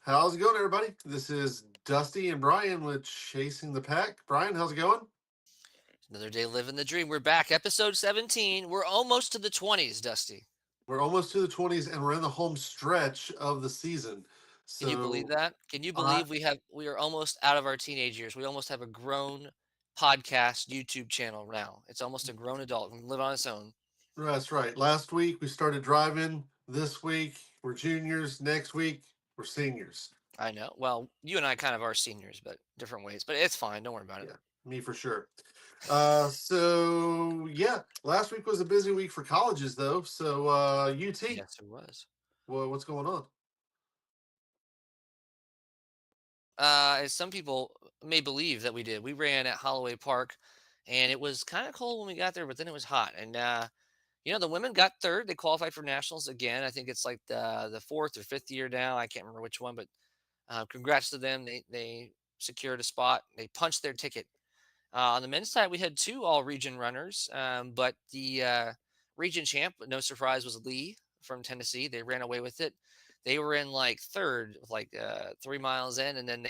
How's it going, everybody? This is Dusty and Brian with Chasing the Pack. Brian, how's it going? Another day living the dream. We're back, episode 17. We're almost to the 20s, Dusty. We're almost to the 20s and we're in the home stretch of the season. Can you believe So, that? Can you I believe we are almost out of our teenage years? We almost have a grown podcast YouTube channel now. It's almost a grown adult and live on its own. that's right. Last week we started driving. This week we're juniors. Next week we're seniors. I know. Well, you and I kind of are seniors, but different ways. But it's fine. Don't worry about it. Yeah, me for sure. So, last week was a busy week for colleges, though. So, UT, Yes, it was. what's going on? As some people may believe that we did, we ran at Holloway Park, and it was kind of cold when we got there, but then it was hot. And the women got third. They qualified for nationals again. I think it's like the fourth or fifth year now. I can't remember which one, but congrats to them. They secured a spot. They punched their ticket. On the men's side, we had two all region runners, but the region champ, no surprise, was Lee from Tennessee. They ran away with it. They were in like third, with like 3 miles in, and then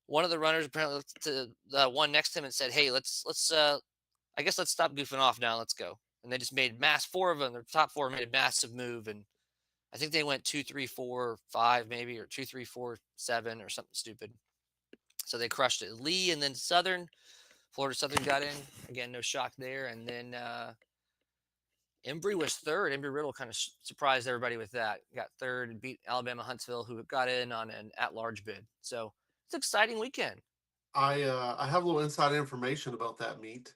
one of the runners apparently looked to the one next to him and said, "Hey, let's I guess let's stop goofing off now. Let's go." And they just made four of them. Their top four made a massive move, and I think they went 2, 3, 4, 5, maybe, or 2, 3, 4, 7, or something stupid. So they crushed it. Lee and then Florida Southern got in again. No shock there. And then Embry was third. Embry Riddle kind of surprised everybody with that. Got third and beat Alabama Huntsville, who got in on an at-large bid. So it's an exciting weekend. I have a little inside information about that meet.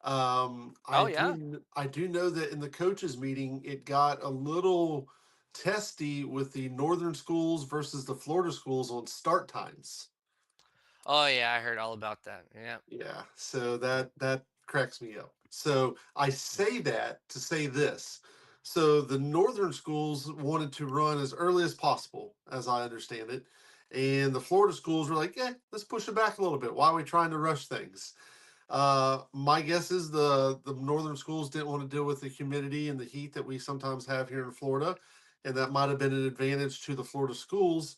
Oh yeah. I do know that in the coaches meeting, it got a little testy with the northern schools versus the Florida schools on start times. Oh yeah. I heard all about that. Yeah. Yeah, so that cracks me up. So I say that to say this. So the northern schools wanted to run as early as possible, as I understand it, and the Florida schools were like, "Yeah, let's push it back a little bit. Why are we trying to rush things?" My guess is the northern schools didn't want to deal with the humidity and the heat that we sometimes have here in Florida, and that might have been an advantage to the Florida schools.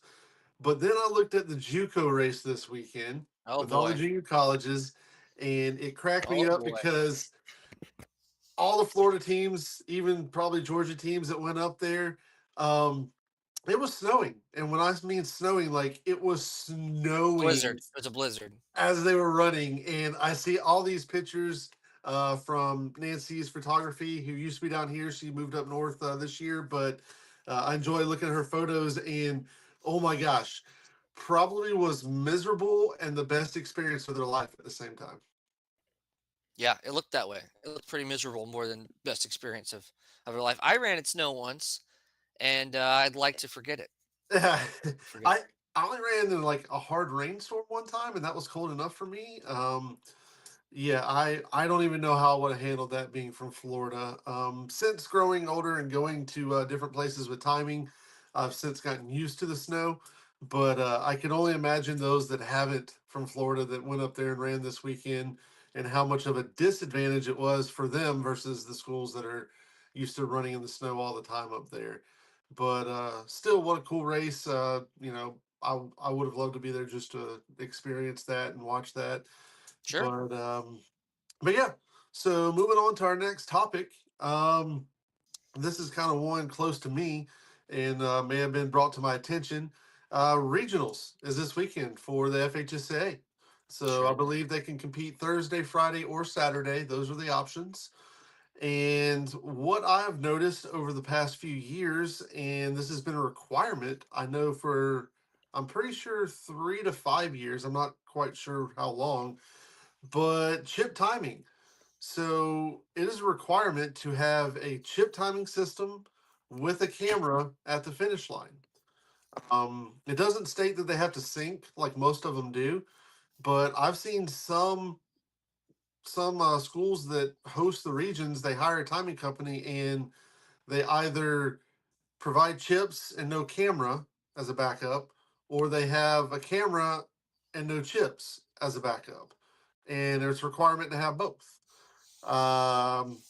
But then I looked at the JUCO race this weekend Oh with all the boy. junior colleges, and it cracked me Oh up boy. because all the Florida teams, even probably Georgia teams that went up there, um, it was snowing. And when I mean snowing, like it was snowing Blizzard. It was a blizzard. as they were running. And I see all these pictures from Nancy's photography, who used to be down here. She moved up north this year, but I enjoy looking at her photos. And oh my gosh, probably was miserable and the best experience of their life at the same time. Yeah, it looked that way. It looked pretty miserable more than best experience of her life. I ran in snow once, and I'd like to forget it. Forget it. I I only ran in like a hard rainstorm one time, and that was cold enough for me. Yeah, I don't even know how I would have handled that being from Florida. Since growing older and going to different places with timing, I've since gotten used to the snow. But I can only imagine those that haven't from Florida that went up there and ran this weekend, and how much of a disadvantage it was for them versus the schools that are used to running in the snow all the time up there. But still, what a cool race! I would have loved to be there just to experience that and watch that. Sure. But yeah, so moving on to our next topic. This is kind of one close to me and may have been brought to my attention. Regionals is this weekend for the FHSA. So I Sure. believe they can compete Thursday, Friday, or Saturday. Those are the options. And what I've noticed over the past few years, and this has been a requirement, I know I'm pretty sure 3 to 5 years, I'm not quite sure how long, but chip timing. So it is a requirement to have a chip timing system with a camera at the finish line. It doesn't state that they have to sync like most of them do, but I've seen some schools that host the regions. They hire a timing company and they either provide chips and no camera as a backup, or they have a camera and no chips as a backup. And there's a requirement to have both. Um,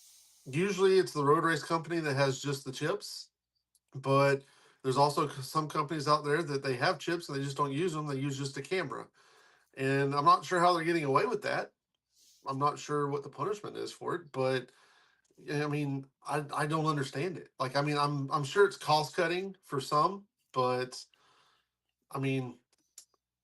Usually it's the road race company that has just the chips, but There's also some companies out there that they have chips and they just don't use them. They use just a camera, and I'm not sure how they're getting away with that. I'm not sure what the punishment is for it, but yeah, I mean, I don't understand it. Like, I mean, I'm sure it's cost cutting for some, but I mean,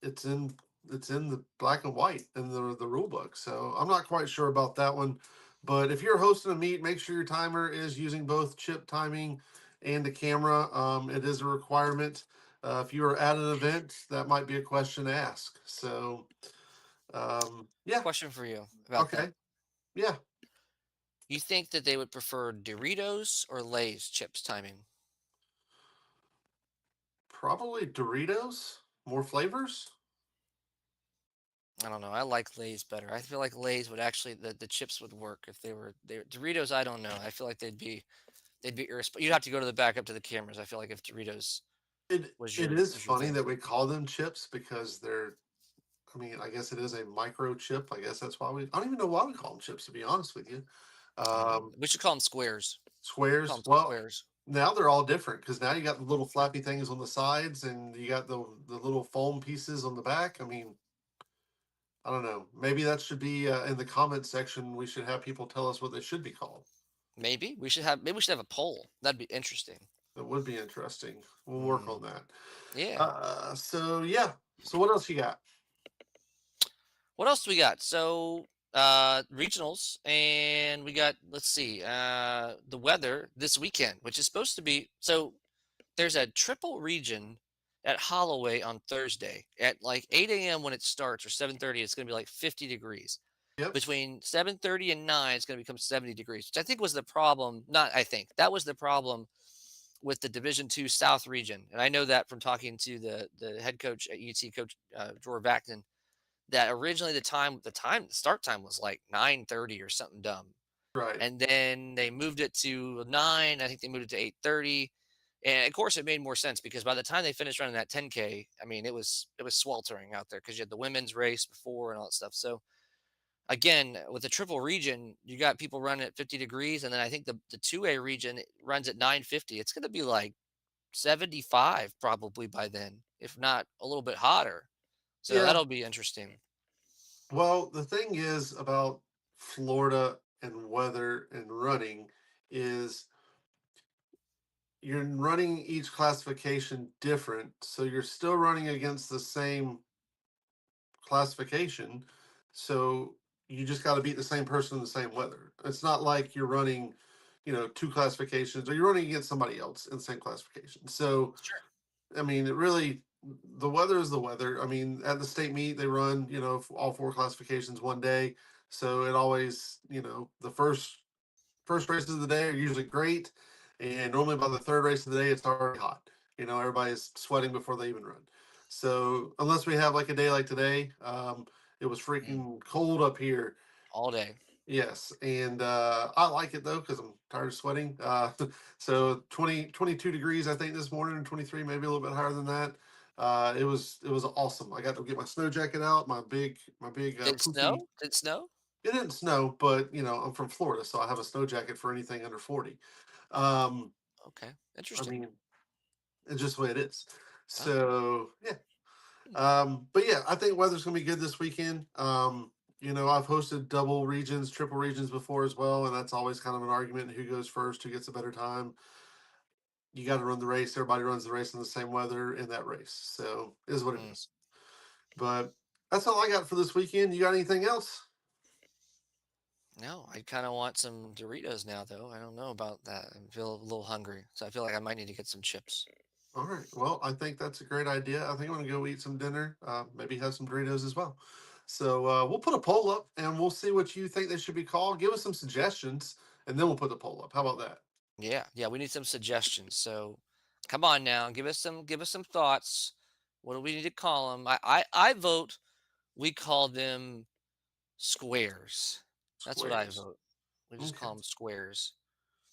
it's in it's in the black and white in the rule book. So I'm not quite sure about that one. But if you're hosting a meet, make sure your timer is using both chip timing and the camera. It is a requirement. If you are at an event, that might be a question to ask. So yeah, Question for you about that. okay, yeah, You think that they would prefer Doritos or Lay's chips timing? probably Doritos, more flavors. I don't know. I like Lay's better. I feel like Lay's would actually the chips would work if they were Doritos. I don't know. I feel like they'd be you'd have to go to the back up to the cameras. I feel like if Doritos It is was your funny thing. that we call them chips because they're. I mean, I guess it is a microchip. I guess that's why we. I don't even know why we call them chips. To be honest with you, I know. um, We should call them squares. Call squares. them Well, squares. now they're all different because now you got the little flappy things on the sides and you got the little foam pieces on the back. I mean, I don't know. Maybe that should be in the comment section. We should have people tell us what they should be called. Maybe we should have a poll. That'd be interesting. That would be interesting. We'll work Mm, on that. yeah. So yeah. So what else you got? What else do we got? So regionals, and we got, let's see, the weather this weekend, which is supposed to be, so there's a triple region at Holloway on Thursday at like 8 a.m. when it starts, or 7:30. It's going to be like 50 degrees. Yep. Between 7:30 and 9, it's going to become 70 degrees, which I think was the problem. Not I think that was the problem with the Division II South region, and I know that from talking to the head coach at UT, Coach Jordan Vacton, that originally the start time was like 9:30 or something dumb, Right. and then they moved it to 9. I think they moved it to 8:30, and of course it made more sense because by the time they finished running that 10K, I mean it was sweltering out there because you had the women's race before and all that stuff. So again, with the triple region, you got people running at 50 degrees, and then I think the 2A region runs at 950. It's going to be like 75 probably by then, if not a little bit hotter. So Yeah. that'll be interesting. Well, the thing is about Florida and weather and running is you're running each classification different, so you're still running against the same classification. So you just got to beat the same person in the same weather. It's not like you're running, two classifications or you're running against somebody else in the same classification. So Sure. I mean, it really the weather is the weather. I mean, at the state meet they run, all four classifications one day. So it always, the first races of the day are usually great, and normally by the third race of the day it's already hot. Everybody's sweating before they even run. So unless we have like a day like today, it was Mm, freaking cold up here. all day. Yes, and I like it though because I'm tired of sweating. So 22 degrees I think this morning, and 23 maybe a little bit higher than that. It was awesome. I got to get my snow jacket out, my big Did it poofy. snow? Did it snow? It didn't snow, but I'm from Florida, so I have a snow jacket for anything under 40. Um, Okay, I interesting. mean, it's just the way it is. Okay. So yeah. Hmm. But yeah, I think weather's gonna be good this weekend. I've hosted double regions, triple regions before as well, and that's always kind of an argument who goes first, who gets a better time. You got to run the race. Everybody runs the race in the same weather in that race. So it is what it Mm. is. But that's all I got for this weekend. You got anything else? No, I kind of want some Doritos now, though. I don't know about that. I feel a little hungry, so I feel like I might need to get some chips. All right. Well, I think that's a great idea. I think I'm gonna go eat some dinner. Maybe have some Doritos as well. So we'll put a poll up and we'll see what you think they should be called. Give us some suggestions, and then we'll put the poll up. How about that? Yeah, yeah, we need some suggestions. So come on now, give us some thoughts. What do we need to call them? I vote we call them squares. That's what I Squares. vote. We just Okay. call them squares.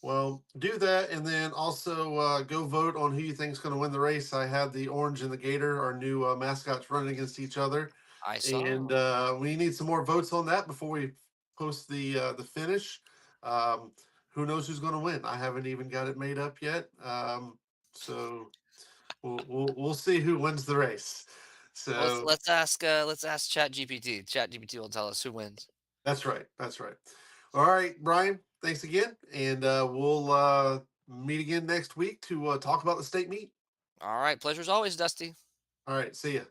Well, do that, and then also go vote on who you think is going to win the race. I have the orange and the gator, our new mascots, running against each other, I and saw. we need some more votes on that before we post the finish. Um, who knows who's going to win? I haven't even got it made up yet. So We'll see who wins the race. Well, let's So let's ask uh, let's ask ChatGPT. ChatGPT will tell us who wins. that's right. That's right. All right, Brian. Thanks again, and we'll meet again next week to talk about the state meet. All right, pleasure's always, Dusty. All right. See ya.